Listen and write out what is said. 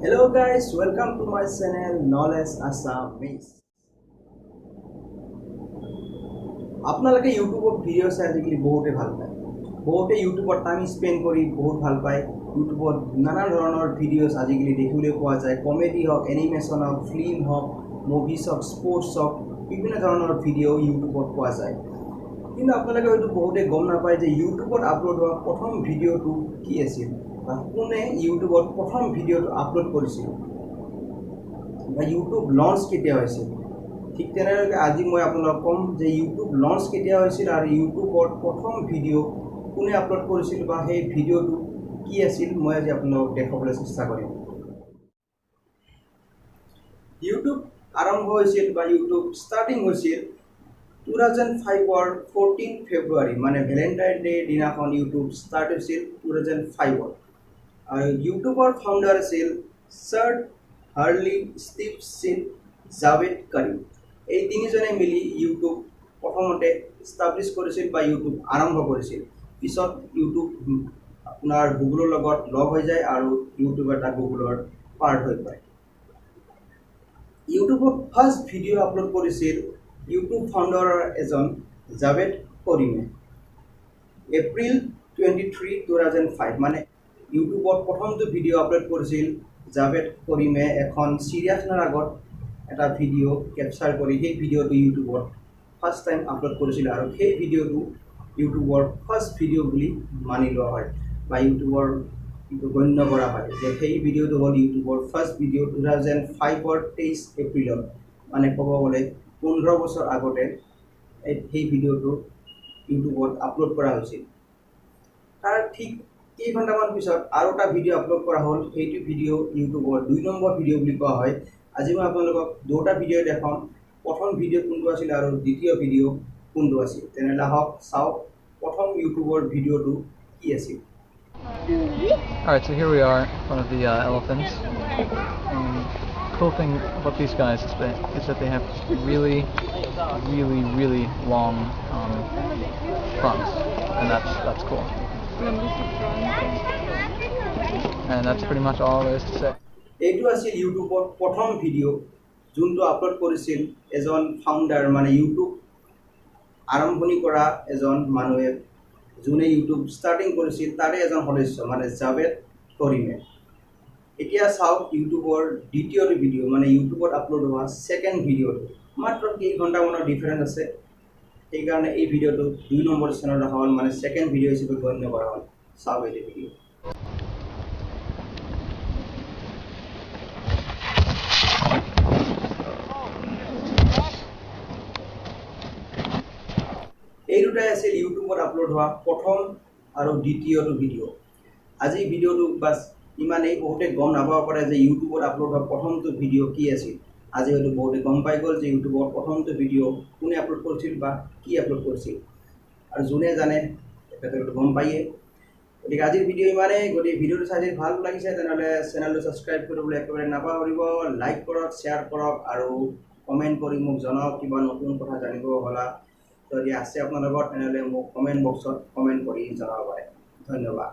Hello guys, welcome to my channel Knowledge Assamese. আপোনালোকে ইউটিউবত video চাই আজিকালি বহুতে ভাল পায়। বহুতে ইউটিউবত টাইম স্পেন্ড কৰি বহুত ভাল পায়। ইউটিউবত নানা ধৰণৰ ভিডিওস আজিকালি দেখিবলৈ পোৱা যায়। কমেডি হওক, এনিমেশন হওক, ফিল্ম হওক, মুভিজ হওক, স্পোৰ্টস হওক, বিভিন্ন ধৰণৰ ভিডিও ইউটিউবত পোৱা যায়। কিন্তু আপোনালোকে হয়তো বহুতে গম নাপায় যে ইউটিউবত আপলোড হোৱা প্ৰথম ভিডিওটো কি আছিল বা কোনে ইউটিউবত প্ৰথম ভিডিওটো আপলোড কৰিছিল বা ইউটিউব লঞ্চ কেতিয়া হৈছিল। ঠিক তেনেদৰে আজি মই আপোনালোকক ক'ম যে ইউটিউব লঞ্চ কেতিয়া হৈছিল আৰু ইউটিউবত প্ৰথম ভিডিও কোনে আপলোড কৰিছিল বা সেই ভিডিওটো কি আছিল মই আজি আপোনালোকক দেখাবলৈ চেষ্টা কৰিম। ইউটিউব আৰম্ভ হৈছিল বা ইউটিউব ষ্টাৰ্টিং হৈছিল 2005 14 ফেব্ৰুৱাৰী মানে ভেলেণ্টাইন ডে দিনাখন ইউটিউব ষ্টাৰ্ট হৈছিল 2005 আৰু ইউটিউবৰ ফাউণ্ডাৰ আছিল Chad Hurley Steve Chen Jawed Karim. এই তিনিজনে মিলি ইউটিউব প্ৰথমতে ষ্টাব্লিছ কৰিছিল বা ইউটিউব আৰম্ভ কৰিছিল। পিছত ইউটিউব আপোনাৰ গুগলৰ লগত লগ হৈ যায় আৰু ইউটিউব এটা গুগলৰ পাৰ্ট হৈ পৰে। ইউটিউবত ফাৰ্ষ্ট ভিডিঅ' আপলোড কৰিছিল ইউটিউব ফাউণ্ডাৰৰ এজন জাভেদ কৰিমে এপ্ৰিল 23, 2005 মানে ইউটিউবত প্ৰথমটো ভিডিঅ' আপলোড কৰিছিল জাভেদ কৰিমে এখন চিৰিয়াখানাৰ আগত এটা ভিডিঅ' কেপচাৰ কৰি সেই ভিডিঅ'টো ইউটিউবত ফাৰ্ষ্ট টাইম আপলোড কৰিছিল আৰু সেই ভিডিঅ'টো ইউটিউবৰ ফাৰ্ষ্ট ভিডিঅ' বুলি মানি লোৱা হয় বা ইউটিউবৰ গণ্য কৰা হয় যে সেই ভিডিঅ'টো হ'ল ইউটিউবৰ ফাৰ্ষ্ট ভিডিঅ' 2005 23 এপ্ৰিলত মানে ক'ব গ'লে 15 বছৰ আগতে সেই ভিডিঅ'টো ইউটিউবত আপলোড কৰা হৈছিল। তাৰ ঠিক কেইঘণ্টামান পিছত আৰু এটা ভিডিঅ' আপলোড কৰা হ'ল। সেইটো ভিডিঅ' ইউটিউবৰ 2 নম্বৰ ভিডিঅ' বুলি কোৱা হয়। আজি মই আপোনালোকক দুটা ভিডিঅ' দেখাম, প্ৰথম ভিডিঅ' কোনটো আছিল আৰু দ্বিতীয় ভিডিঅ' কোনটো আছিল। তেনেহ'লে আহক চাওক প্ৰথম ইউটিউবৰ ভিডিঅ'টো কি আছিল। Alright, so here we are in front of the elephants. Cool thing about these guys is that they have really long fronts, and that's cool. And that's pretty much all there is to say. এইটো আছিল ইউটিউবৰ প্ৰথম video' যোনটো upload কৰিছিল এজন founder মানে YouTube আৰম্ভণি কৰা এজন মানুহে যোনে ইউটিউব ষ্টাৰ্টিং কৰিছিল তাৰে এজন সদস্য মানে জাভেদ কৰিমে। এতিয়া চাওক ইউটিউবৰ দ্বিতীয়টো ভিডিঅ' মানে ইউটিউবত আপলোড হোৱা ছেকেণ্ড ভিডিঅ'টো মাত্ৰ কেইঘণ্টামানৰ ডিফাৰেঞ্চ আছে। সেইকাৰণে এই ভিডিঅ'টো 2 নম্বৰ স্থানত ৰখা হ'ল মানে ছেকেণ্ড ভিডিঅ' হিচাপে গণ্য কৰা হ'ল। চাওক এইটো ভিডিঅ'। এই দুটাই আছিল ইউটিউবত আপলোড হোৱা প্ৰথম আৰু দ্বিতীয়টো ভিডিঅ'। আজি ভিডিঅ'টো বাছ ইমানেই। বহুতে গম নাপাব পাৰে যে ইউটিউবত আপলোড হোৱা প্ৰথমটো ভিডিঅ' কি আছিল। আজি হয়তো বহুতে গম পাই গ'ল যে ইউটিউবৰ প্ৰথমটো ভিডিঅ' কোনে আপলোড কৰিছিল বা কি আপলোড কৰিছিল আৰু যোনে জানে তেখেতলোকে গম পায়েই। গতিকে আজিৰ ভিডিঅ' ইমানেই। গতিকে ভিডিঅ'টো চাই যদি ভাল লাগিছে তেনেহ'লে চেনেলটো ছাবস্ক্ৰাইব কৰিবলৈ একেবাৰে নাপাহৰিব। লাইক কৰক, শ্বেয়াৰ কৰক আৰু কমেণ্ট কৰি মোক জনাওক কিবা নতুন কথা জানিব হ'লা যদি আছে আপোনালোকৰ তেনেহ'লে মোক কমেণ্ট বক্সত কমেণ্ট কৰি জনাব পাৰে। ধন্যবাদ।